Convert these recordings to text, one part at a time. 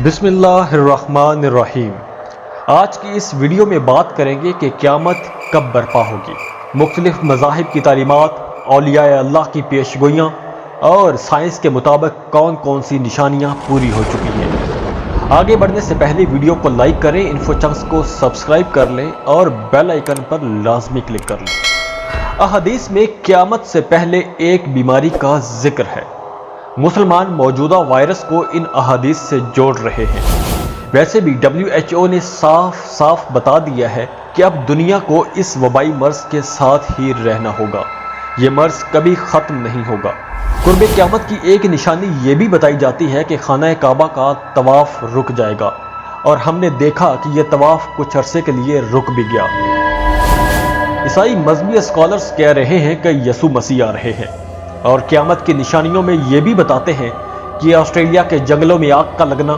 بسم اللہ الرحمن الرحیم۔ آج کی اس ویڈیو میں بات کریں گے کہ قیامت کب برپا ہوگی، مختلف مذاہب کی تعلیمات، اولیاء اللہ کی پیشگوئیاں اور سائنس کے مطابق کون کون سی نشانیاں پوری ہو چکی ہیں۔ آگے بڑھنے سے پہلے ویڈیو کو لائک کریں، انفو چنکس کو سبسکرائب کر لیں اور بیل آئیکن پر لازمی کلک کر لیں۔ احادیث میں قیامت سے پہلے ایک بیماری کا ذکر ہے۔ مسلمان موجودہ وائرس کو ان احادیث سے جوڑ رہے ہیں۔ ویسے بھی WHO نے صاف بتا دیا ہے کہ اب دنیا کو اس وبائی مرض کے ساتھ ہی رہنا ہوگا، یہ مرض کبھی ختم نہیں ہوگا۔ قرب قیامت کی ایک نشانی یہ بھی بتائی جاتی ہے کہ خانہ کعبہ کا طواف رک جائے گا، اور ہم نے دیکھا کہ یہ طواف کچھ عرصے کے لیے رک بھی گیا۔ عیسائی مذہبی اسکالرز کہہ رہے ہیں کہ یسوع مسیح آ رہے ہیں، اور قیامت کی نشانیوں میں یہ بھی بتاتے ہیں کہ آسٹریلیا کے جنگلوں میں آگ کا لگنا،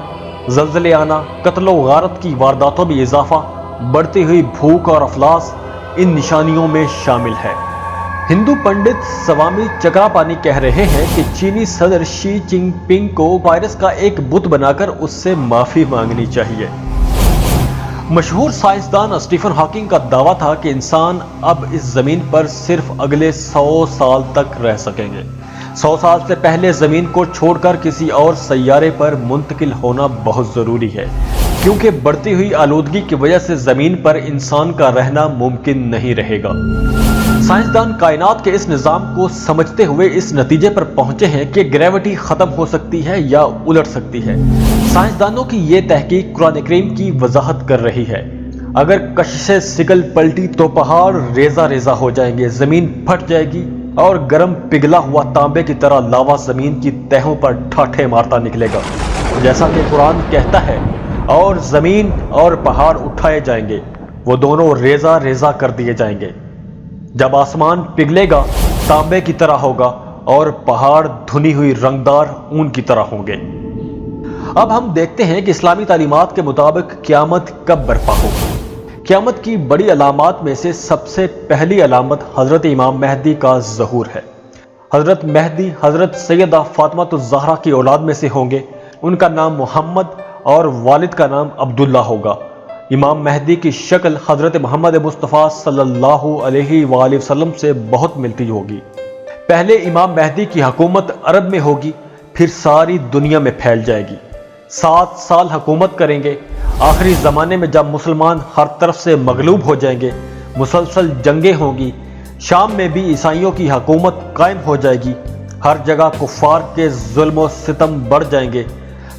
زلزلے آنا، قتل و غارت کی وارداتوں میں اضافہ، بڑھتی ہوئی بھوک اور افلاس ان نشانیوں میں شامل ہے۔ ہندو پنڈت سوامی چکراپانی کہہ رہے ہیں کہ چینی صدر شی جن پنگ کو وائرس کا ایک بت بنا کر اس سے معافی مانگنی چاہیے۔ مشہور سائنسدان اسٹیفن ہاکنگ کا دعویٰ تھا کہ انسان اب اس زمین پر صرف اگلے 100 سال تک رہ سکیں گے۔ 100 سال سے پہلے زمین کو چھوڑ کر کسی اور سیارے پر منتقل ہونا بہت ضروری ہے، کیونکہ بڑھتی ہوئی آلودگی کی وجہ سے زمین پر انسان کا رہنا ممکن نہیں رہے گا۔ سائنسدان کائنات کے اس نظام کو سمجھتے ہوئے اس نتیجے پر پہنچے ہیں کہ گریوٹی ختم ہو سکتی ہے یا الٹ سکتی ہے۔ سائنسدانوں کی یہ تحقیق قرآن کریم کی وضاحت کر رہی ہے۔ اگر کشش سکل پلٹی تو پہاڑ ریزہ ریزہ ہو جائیں گے، زمین پھٹ جائے گی اور گرم پگھلا ہوا تانبے کی طرح لاوا زمین کی تہوں پر ٹھاٹھے مارتا نکلے گا، جیسا کہ قرآن کہتا ہے، اور زمین اور پہاڑ اٹھائے جائیں گے، وہ دونوں ریزہ ریزہ کر دیے جائیں گے۔ جب آسمان پگھلے گا تانبے کی طرح ہوگا اور پہاڑ دھنی ہوئی رنگدار اون کی طرح ہوں گے۔ اب ہم دیکھتے ہیں کہ اسلامی تعلیمات کے مطابق قیامت کب برپا ہوگی۔ قیامت کی بڑی علامات میں سے سب سے پہلی علامت حضرت امام مہدی کا ظہور ہے۔ حضرت مہدی حضرت سیدہ فاطمہ الزہرا کی اولاد میں سے ہوں گے۔ ان کا نام محمد اور والد کا نام عبداللہ ہوگا۔ امام مہدی کی شکل حضرت محمد مصطفیٰ صلی اللہ علیہ وآلہ وسلم سے بہت ملتی ہوگی۔ پہلے امام مہدی کی حکومت عرب میں ہوگی، پھر ساری دنیا میں پھیل جائے گی۔ 7 سال حکومت کریں گے۔ آخری زمانے میں جب مسلمان ہر طرف سے مغلوب ہو جائیں گے، مسلسل جنگیں ہوں گی، شام میں بھی عیسائیوں کی حکومت قائم ہو جائے گی، ہر جگہ کفار کے ظلم و ستم بڑھ جائیں گے۔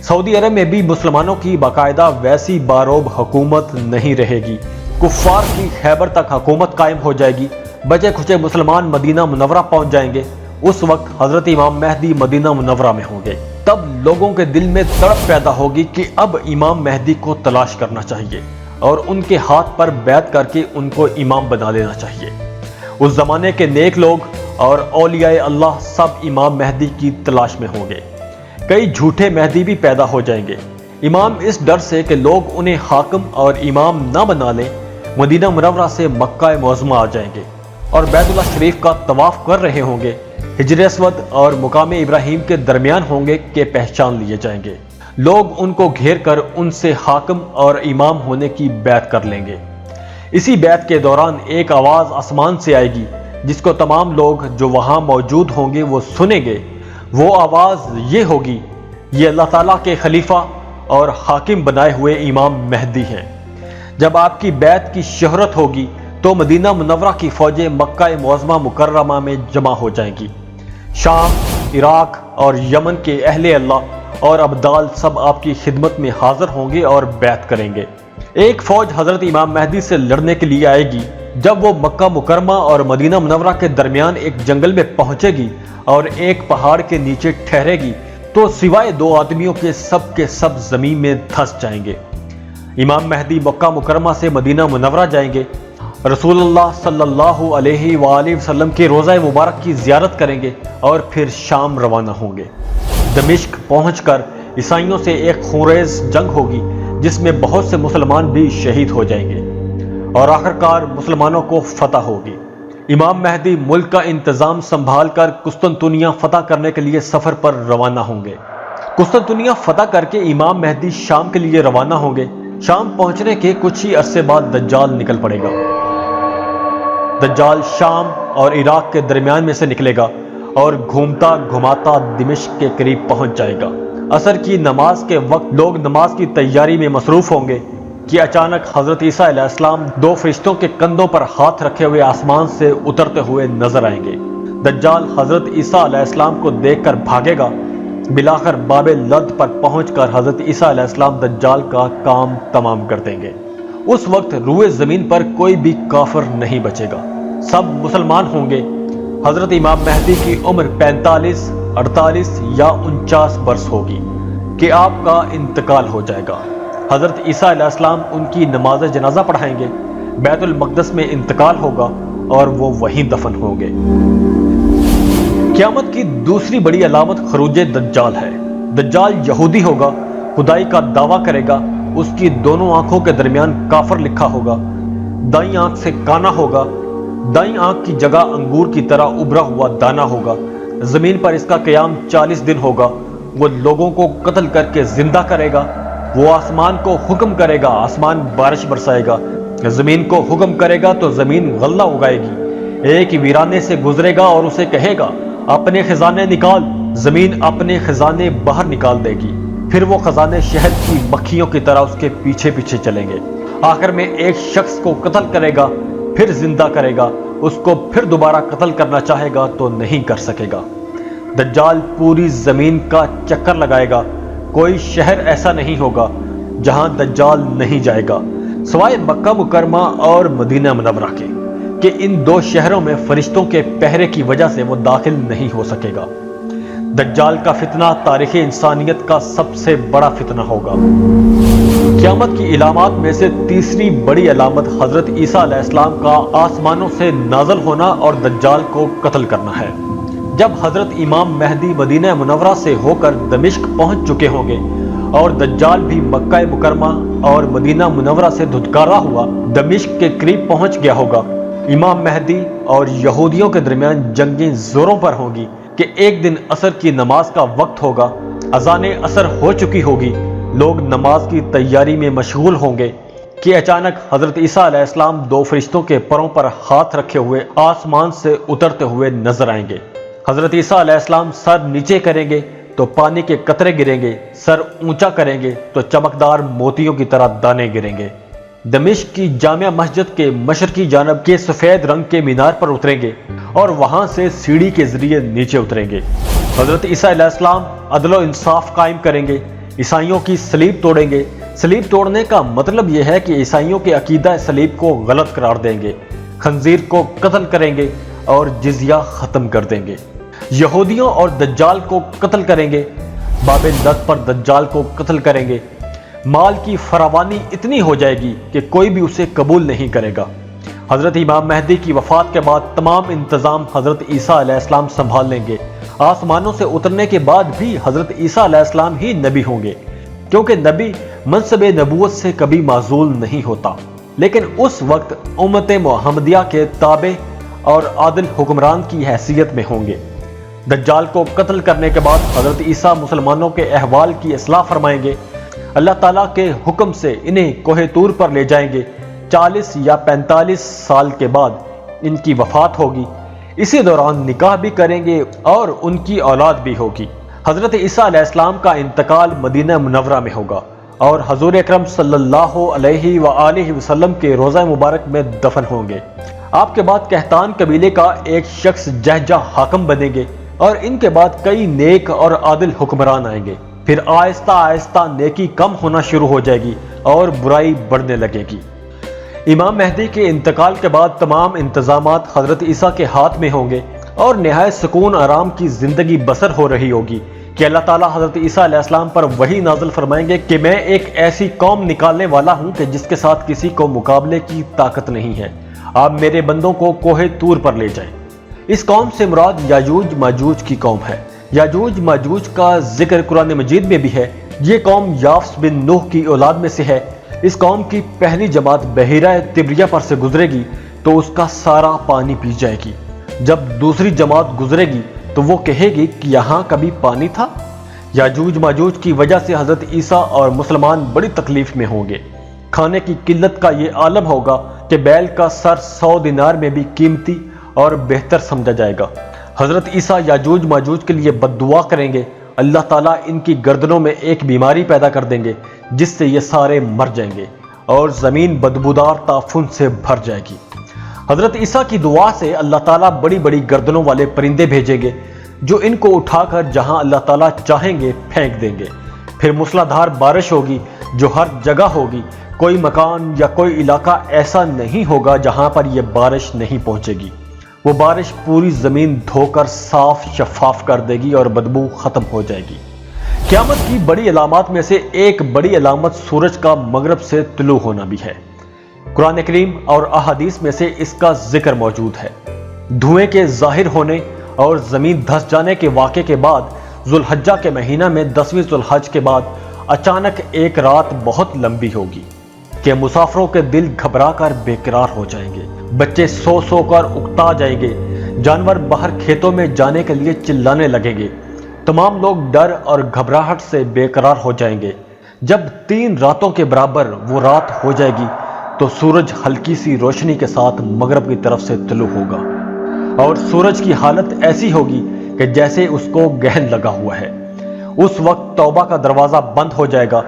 سعودی عرب میں بھی مسلمانوں کی باقاعدہ ویسی باروب حکومت نہیں رہے گی، کفار کی خیبر تک حکومت قائم ہو جائے گی۔ بچے کھچے مسلمان مدینہ منورہ پہنچ جائیں گے۔ اس وقت حضرت امام مہدی مدینہ منورہ میں ہوں گے۔ تب لوگوں کے دل میں تڑپ پیدا ہوگی کہ اب امام مہدی کو تلاش کرنا چاہیے اور ان کے ہاتھ پر بیعت کر کے ان کو امام بنا لینا چاہیے۔ اس زمانے کے نیک لوگ اور اولیاء اللہ سب امام مہدی کی تلاش میں ہوں گے۔ کئی جھوٹے مہدی بھی پیدا ہو جائیں گے۔ امام اس ڈر سے کہ لوگ انہیں حاکم اور امام نہ بنا لیں، مدینہ منورہ سے مکہ معظمہ آ جائیں گے اور بیت اللہ شریف کا طواف کر رہے ہوں گے۔ حجر اسود اور مقام ابراہیم کے درمیان ہوں گے کہ پہچان لیے جائیں گے۔ لوگ ان کو گھیر کر ان سے حاکم اور امام ہونے کی بیعت کر لیں گے۔ اسی بیعت کے دوران ایک آواز آسمان سے آئے گی جس کو تمام لوگ جو وہاں موجود ہوں گے وہ سنیں گے۔ وہ آواز یہ ہوگی، یہ اللہ تعالیٰ کے خلیفہ اور حاکم بنائے ہوئے امام مہدی ہیں۔ جب آپ کی بیعت کی شہرت ہوگی تو مدینہ منورہ کی فوجیں مکہ معظمہ مکرمہ میں جمع ہو جائیں گی۔ شام، عراق اور یمن کے اہل اللہ اور ابدال سب آپ کی خدمت میں حاضر ہوں گے اور بیعت کریں گے۔ ایک فوج حضرت امام مہدی سے لڑنے کے لیے آئے گی۔ جب وہ مکہ مکرمہ اور مدینہ منورہ کے درمیان ایک جنگل میں پہنچے گی اور ایک پہاڑ کے نیچے ٹھہرے گی تو سوائے 2 آدمیوں کے سب زمین میں دھس جائیں گے۔ امام مہدی مکہ مکرمہ سے مدینہ منورہ جائیں گے، رسول اللہ صلی اللہ علیہ وآلہ وسلم کے روضہ مبارک کی زیارت کریں گے اور پھر شام روانہ ہوں گے۔ دمشق پہنچ کر عیسائیوں سے ایک خونریز جنگ ہوگی جس میں بہت سے مسلمان بھی شہید ہو جائیں گے اور آخرکار مسلمانوں کو فتح ہوگی۔ امام مہدی ملک کا انتظام سنبھال کر قسطنطنیہ فتح کرنے کے لیے سفر پر روانہ ہوں گے۔ قسطنطنیہ فتح کر کے امام مہدی شام کے لیے روانہ ہوں گے۔ شام پہنچنے کے کچھ ہی عرصے بعد دجال نکل پڑے گا۔ دجال شام اور عراق کے درمیان میں سے نکلے گا اور گھومتا گھماتا دمشق کے قریب پہنچ جائے گا۔ عصر کی نماز کے وقت لوگ نماز کی تیاری میں مصروف ہوں گے کہ اچانک حضرت عیسیٰ علیہ السلام دو فرشتوں کے کندھوں پر ہاتھ رکھے ہوئے آسمان سے اترتے ہوئے نظر آئیں گے۔ دجال حضرت عیسیٰ علیہ السلام کو دیکھ کر بھاگے گا۔ بلاخر باب لد پر پہنچ کر حضرت عیسیٰ علیہ السلام دجال کا کام تمام کر دیں گے۔ اس وقت روئے زمین پر کوئی بھی کافر نہیں بچے گا، سب مسلمان ہوں گے۔ حضرت امام مہدی کی عمر 45، 48 یا 49 برس ہوگی کہ آپ کا انتقال ہو جائے گا۔ حضرت عیسیٰ علیہ السلام ان کی نماز جنازہ پڑھائیں گے، بیت المقدس میں انتقال ہوگا اور وہ وہیں دفن ہوں گے۔ قیامت کی دوسری بڑی علامت خروج دجال ہے۔ دجال یہودی ہوگا، خدائی کا دعویٰ کرے گا، اس کی دونوں آنکھوں کے درمیان کافر لکھا ہوگا، دائیں آنکھ سے کانا ہوگا، دائیں آنکھ کی جگہ انگور کی طرح ابھرا ہوا دانا ہوگا۔ زمین پر اس کا قیام 40 دن ہوگا۔ وہ لوگوں کو قتل کر کے زندہ کرے گا۔ وہ آسمان کو حکم کرے گا، آسمان بارش برسائے گا۔ زمین کو حکم کرے گا تو زمین غلہ اگائے گی۔ ایک ویرانے سے گزرے گا اور اسے کہے گا اپنے خزانے نکال۔ زمین اپنے خزانے باہر نکال دے گی۔ پھر وہ خزانے شہد کی مکھیوں کی طرح اس کے پیچھے پیچھے چلیں گے۔ آخر میں ایک شخص کو قتل کرے گا، پھر زندہ کرے گا، اس کو پھر دوبارہ قتل کرنا چاہے گا تو نہیں کر سکے گا۔ دجال پوری زمین کا چکر لگائے گا۔ کوئی شہر ایسا نہیں ہوگا جہاں دجال نہیں جائے گا سوائے مکہ مکرمہ اور مدینہ منورہ کے، کہ ان دو شہروں میں فرشتوں کے پہرے کی وجہ سے وہ داخل نہیں ہو سکے گا۔ دجال کا فتنہ تاریخ انسانیت کا سب سے بڑا فتنہ ہوگا۔ قیامت کی علامات میں سے تیسری بڑی علامت حضرت عیسیٰ علیہ السلام کا آسمانوں سے نازل ہونا اور دجال کو قتل کرنا ہے۔ جب حضرت امام مہدی مدینہ منورہ سے ہو کر دمشق پہنچ چکے ہوں گے اور دجال بھی مکہ مکرمہ اور مدینہ منورہ سے دھتکارا ہوا دمشق کے قریب پہنچ گیا ہوگا، امام مہدی اور یہودیوں کے درمیان جنگیں زوروں پر ہوں گی کہ ایک دن عصر کی نماز کا وقت ہوگا، اذان عصر ہو چکی ہوگی، لوگ نماز کی تیاری میں مشغول ہوں گے کہ اچانک حضرت عیسیٰ علیہ السلام دو فرشتوں کے پروں پر ہاتھ رکھے ہوئے آسمان سے اترتے ہوئے نظر آئیں گے۔ حضرت عیسیٰ علیہ السلام سر نیچے کریں گے تو پانی کے قطرے گریں گے، سر اونچا کریں گے تو چمکدار موتیوں کی طرح دانے گریں گے۔ دمشق کی جامع مسجد کے مشرقی جانب کے سفید رنگ کے مینار پر اتریں گے اور وہاں سے سیڑھی کے ذریعے نیچے اتریں گے۔ حضرت عیسیٰ علیہ السلام عدل و انصاف قائم کریں گے، عیسائیوں کی صلیب توڑیں گے۔ صلیب توڑنے کا مطلب یہ ہے کہ عیسائیوں کے عقیدہ صلیب کو غلط قرار دیں گے، خنزیر کو قتل کریں گے اور جزیہ ختم کر دیں گے۔ یہودیوں اور دجال کو قتل کریں گے، باب لد پر دجال کو قتل کریں گے۔ مال کی فراوانی اتنی ہو جائے گی کہ کوئی بھی اسے قبول نہیں کرے گا۔ حضرت امام مہدی کی وفات کے بعد تمام انتظام حضرت عیسیٰ علیہ السلام سنبھال لیں گے۔ آسمانوں سے اترنے کے بعد بھی حضرت عیسیٰ علیہ السلام ہی نبی ہوں گے، کیونکہ نبی منصب نبوت سے کبھی معزول نہیں ہوتا، لیکن اس وقت امت محمدیہ کے تابع اور عادل حکمران کی حیثیت میں ہوں گے۔ دجال کو قتل کرنے کے بعد حضرت عیسیٰ مسلمانوں کے احوال کی اصلاح فرمائیں گے۔ اللہ تعالیٰ کے حکم سے انہیں کوہ طور پر لے جائیں گے۔ 40 یا 45 سال کے بعد ان کی وفات ہوگی۔ اسی دوران نکاح بھی کریں گے اور ان کی اولاد بھی ہوگی۔ حضرت عیسیٰ علیہ السلام کا انتقال مدینہ منورہ میں ہوگا اور حضور اکرم صلی اللہ علیہ وآلہ وسلم کے روضہ مبارک میں دفن ہوں گے۔ آپ کے بعد کہتان قبیلے کا ایک شخص جہجہ حاکم بنیں گے اور ان کے بعد کئی نیک اور عادل حکمران آئیں گے۔ پھر آہستہ آہستہ نیکی کم ہونا شروع ہو جائے گی اور برائی بڑھنے لگے گی۔ امام مہدی کے انتقال کے بعد تمام انتظامات حضرت عیسیٰ کے ہاتھ میں ہوں گے اور نہایت سکون آرام کی زندگی بسر ہو رہی ہوگی کہ اللہ تعالیٰ حضرت عیسیٰ علیہ السلام پر وحی نازل فرمائیں گے کہ میں ایک ایسی قوم نکالنے والا ہوں کہ جس کے ساتھ کسی کو مقابلے کی طاقت نہیں ہے، آپ میرے بندوں کو کوہ طور پر لے جائیں۔ اس قوم سے مراد یاجوج ماجوج کی قوم ہے۔ یاجوج ماجوج کا ذکر قرآن مجید میں بھی ہے۔ یہ قوم یافس بن نوح کی اولاد میں سے ہے۔ اس قوم کی پہلی جماعت بحیرہ طبریہ پر سے گزرے گی تو اس کا سارا پانی پی جائے گی۔ جب دوسری جماعت گزرے گی تو وہ کہے گی کہ یہاں کبھی پانی تھا۔ یاجوج ماجوج کی وجہ سے حضرت عیسیٰ اور مسلمان بڑی تکلیف میں ہوں گے۔ کھانے کی قلت کا یہ عالم ہوگا کہ بیل کا سر 100 دینار میں بھی قیمتی اور بہتر سمجھا جائے گا۔ حضرت عیسیٰ یاجوج ماجوج کے لیے بد دعا کریں گے، اللہ تعالیٰ ان کی گردنوں میں ایک بیماری پیدا کر دیں گے جس سے یہ سارے مر جائیں گے اور زمین بدبودار تعفن سے بھر جائے گی۔ حضرت عیسیٰ کی دعا سے اللہ تعالیٰ بڑی بڑی گردنوں والے پرندے بھیجیں گے جو ان کو اٹھا کر جہاں اللہ تعالیٰ چاہیں گے پھینک دیں گے۔ پھر موسلادھار بارش ہوگی جو ہر جگہ ہوگی، کوئی مکان یا کوئی علاقہ ایسا نہیں ہوگا جہاں پر یہ بارش نہیں پہنچے گی۔ وہ بارش پوری زمین دھو کر صاف شفاف کر دے گی اور بدبو ختم ہو جائے گی۔ قیامت کی بڑی علامات میں سے ایک بڑی علامت سورج کا مغرب سے طلوع ہونا بھی ہے۔ قرآن کریم اور احادیث میں سے اس کا ذکر موجود ہے۔ دھوئیں کے ظاہر ہونے اور زمین دھس جانے کے واقعے کے بعد ذوالحجہ کے مہینہ میں 10ویں ذوالحج کے بعد اچانک ایک رات بہت لمبی ہوگی کہ مسافروں کے دل گھبرا کر بے قرار ہو جائیں گے، بچے سو سو کر اکتا جائیں گے، جانور باہر کھیتوں میں جانے کے لیے چلانے لگیں گے، تمام لوگ ڈر اور گھبراہٹ سے بے قرار ہو جائیں گے۔ جب 3 راتوں کے برابر وہ رات ہو جائے گی تو سورج ہلکی سی روشنی کے ساتھ مغرب کی طرف سے طلوع ہوگا اور سورج کی حالت ایسی ہوگی کہ جیسے اس کو گہن لگا ہوا ہے۔ اس وقت توبہ کا دروازہ بند ہو جائے گا،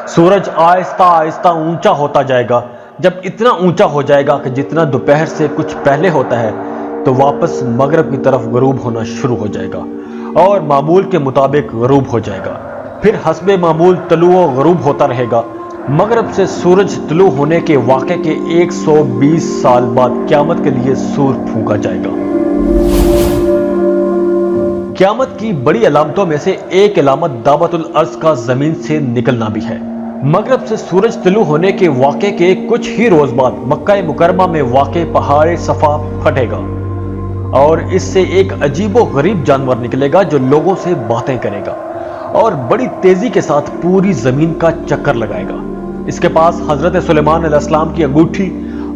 سورج آہستہ آہستہ اونچا ہوتا جائے گا۔ جب اتنا اونچا ہو جائے گا کہ جتنا دوپہر سے کچھ پہلے ہوتا ہے تو واپس مغرب کی طرف غروب ہونا شروع ہو جائے گا اور معمول کے مطابق غروب ہو جائے گا۔ پھر حسب معمول طلوع و غروب ہوتا رہے گا۔ مغرب سے سورج طلوع ہونے کے واقعے کے 120 سال بعد قیامت کے لیے سور پھونکا جائے گا۔ قیامت کی بڑی علامتوں میں سے ایک علامت دعوت الارض کا زمین سے نکلنا بھی ہے۔ مغرب سے سورج طلوع ہونے کے واقعے کے کچھ ہی روز بعد مکہ مکرمہ میں واقع پہاڑ صفا پھٹے گا اور اس سے ایک عجیب و غریب جانور نکلے گا جو لوگوں سے باتیں کرے گا اور بڑی تیزی کے ساتھ پوری زمین کا چکر لگائے گا۔ اس کے پاس حضرت سلیمان علیہ السلام کی انگوٹھی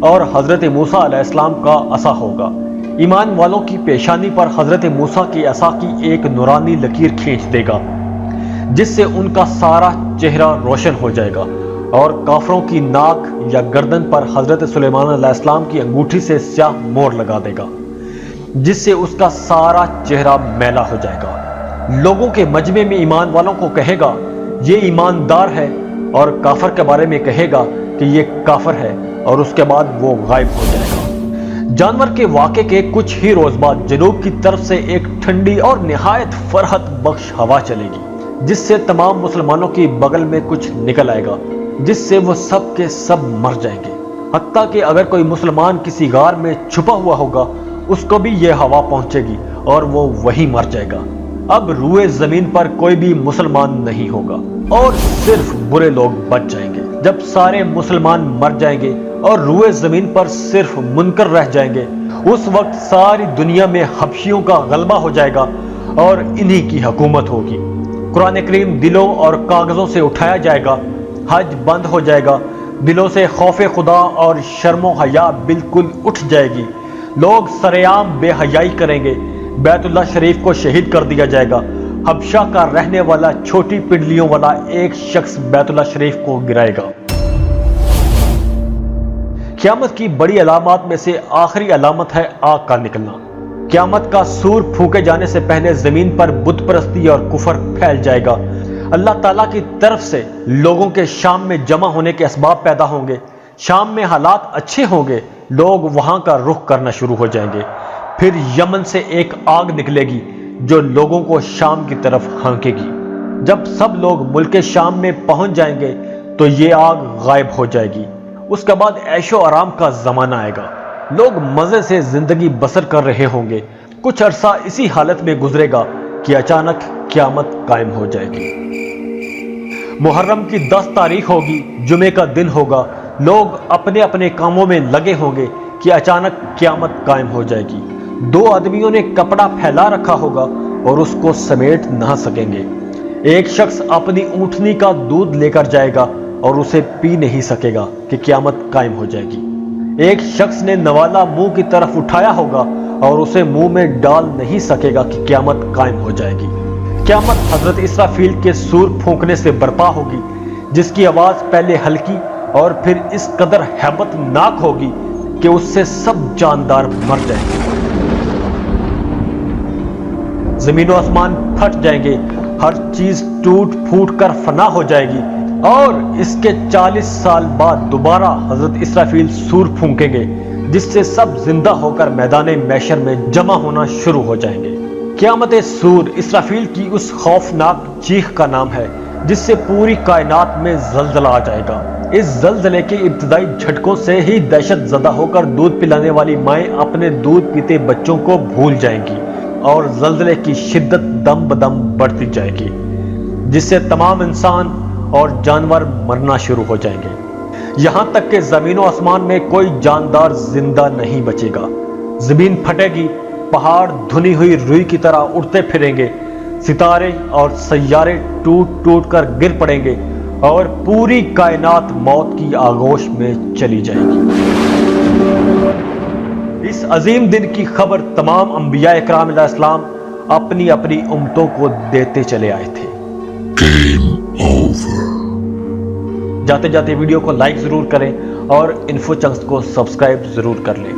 اور حضرت موسیٰ علیہ السلام کا عصا ہوگا۔ ایمان والوں کی پیشانی پر حضرت موسیٰ کی عصا کی ایک نورانی لکیر کھینچ دے گا جس سے ان کا سارا چہرہ روشن ہو جائے گا، اور کافروں کی ناک یا گردن پر حضرت سلیمان علیہ السلام کی انگوٹھی سے سیاہ مور لگا دے گا جس سے اس کا سارا چہرہ میلا ہو جائے گا۔ لوگوں کے مجمع میں ایمان والوں کو کہے گا یہ ایماندار ہے، اور کافر کے بارے میں کہے گا کہ یہ کافر ہے، اور اس کے بعد وہ غائب ہو جائے گا۔ جانور کے واقعے کے کچھ ہی روز بعد جنوب کی طرف سے ایک ٹھنڈی اور نہایت فرحت بخش ہوا چلے گی جس سے تمام مسلمانوں کی بغل میں کچھ نکل آئے گا جس سے وہ سب کے سب مر جائیں گے، حتیٰ کہ اگر کوئی مسلمان کسی غار میں چھپا ہوا ہوگا اس کو بھی یہ ہوا پہنچے گی اور وہ وہیں مر جائے گا۔ اب روئے زمین پر کوئی بھی مسلمان نہیں ہوگا اور صرف برے لوگ بچ جائیں گے۔ جب سارے مسلمان مر جائیں گے اور روئے زمین پر صرف منکر رہ جائیں گے، اس وقت ساری دنیا میں حبشیوں کا غلبہ ہو جائے گا اور انہی کی حکومت ہوگی۔ قرآن کریم دلوں اور کاغذوں سے اٹھایا جائے گا، حج بند ہو جائے گا، دلوں سے خوف خدا اور شرم و حیا بالکل اٹھ جائے گی، لوگ سرعام بے حیائی کریں گے، بیت اللہ شریف کو شہید کر دیا جائے گا۔ حبشہ کا رہنے والا چھوٹی پنڈلیوں والا ایک شخص بیت اللہ شریف کو گرائے گا۔ قیامت کی بڑی علامات میں سے آخری علامت ہے آگ کا نکلنا۔ قیامت کا سور پھونکے جانے سے پہلے زمین پر بت پرستی اور کفر پھیل جائے گا۔ اللہ تعالیٰ کی طرف سے لوگوں کے شام میں جمع ہونے کے اسباب پیدا ہوں گے۔ شام میں حالات اچھے ہوں گے، لوگ وہاں کا رخ کرنا شروع ہو جائیں گے۔ پھر یمن سے ایک آگ نکلے گی جو لوگوں کو شام کی طرف ہانکے گی۔ جب سب لوگ ملک شام میں پہنچ جائیں گے تو یہ آگ غائب ہو جائے گی۔ اس کے بعد عیش و آرام کا زمانہ آئے گا، لوگ مزے سے زندگی بسر کر رہے ہوں گے۔ کچھ عرصہ اسی حالت میں گزرے گا کہ اچانک قیامت قائم ہو جائے گی۔ محرم کی 10 تاریخ ہوگی، جمعے کا دن ہوگا، لوگ اپنے اپنے کاموں میں لگے ہوں گے کہ اچانک قیامت قائم ہو جائے گی۔ 2 آدمیوں نے کپڑا پھیلا رکھا ہوگا اور اس کو سمیٹ نہ سکیں گے۔ ایک شخص اپنی اونٹنی کا دودھ لے کر جائے گا اور اسے پی نہیں سکے گا کہ قیامت قائم ہو جائے گی۔ ایک شخص نے نوالا منہ کی طرف اٹھایا ہوگا اور اسے منہ میں ڈال نہیں سکے گا کہ قیامت قائم ہو جائے گی۔ قیامت حضرت اسرافیل کے سور پھونکنے سے برپا ہوگی، جس کی آواز پہلے ہلکی اور پھر اس قدر ہیبت ناک ہوگی کہ اس سے سب جاندار مر جائیں گے۔ زمین و آسمان پھٹ جائیں گے، ہر چیز ٹوٹ پھوٹ کر فنا ہو جائے گی، اور اس کے 40 سال بعد دوبارہ حضرت اسرافیل سور پھونکیں گے، جس سے سب زندہ ہو کر میدان محشر میں جمع ہونا شروع ہو جائیں گے۔ قیامت سور اسرافیل کی اس خوفناک چیخ کا نام ہے جس سے پوری کائنات میں زلزلہ آ جائے گا۔ اس زلزلے کے ابتدائی جھٹکوں سے ہی دہشت زدہ ہو کر دودھ پلانے والی مائیں اپنے دودھ پیتے بچوں کو بھول جائیں گی، اور زلزلے کی شدت دم بدم بڑھتی جائے گی، جس سے تمام انسان اور جانور مرنا شروع ہو جائیں گے، یہاں تک کہ زمین و آسمان میں کوئی جاندار زندہ نہیں بچے گا۔ زمین پھٹے گی، پہاڑ دھنی ہوئی روئی کی طرح اڑتے پھریں گے، ستارے اور سیارے ٹوٹ ٹوٹ کر گر پڑیں گے، اور پوری کائنات موت کی آغوش میں چلی جائے گی۔ اس عظیم دن کی خبر تمام انبیاء اکرام علیہ السلام اپنی اپنی امتوں کو دیتے چلے آئے تھے۔ Game over. جاتے جاتے ویڈیو کو لائک ضرور کریں اور انفو چنکس کو سبسکرائب ضرور کر لیں۔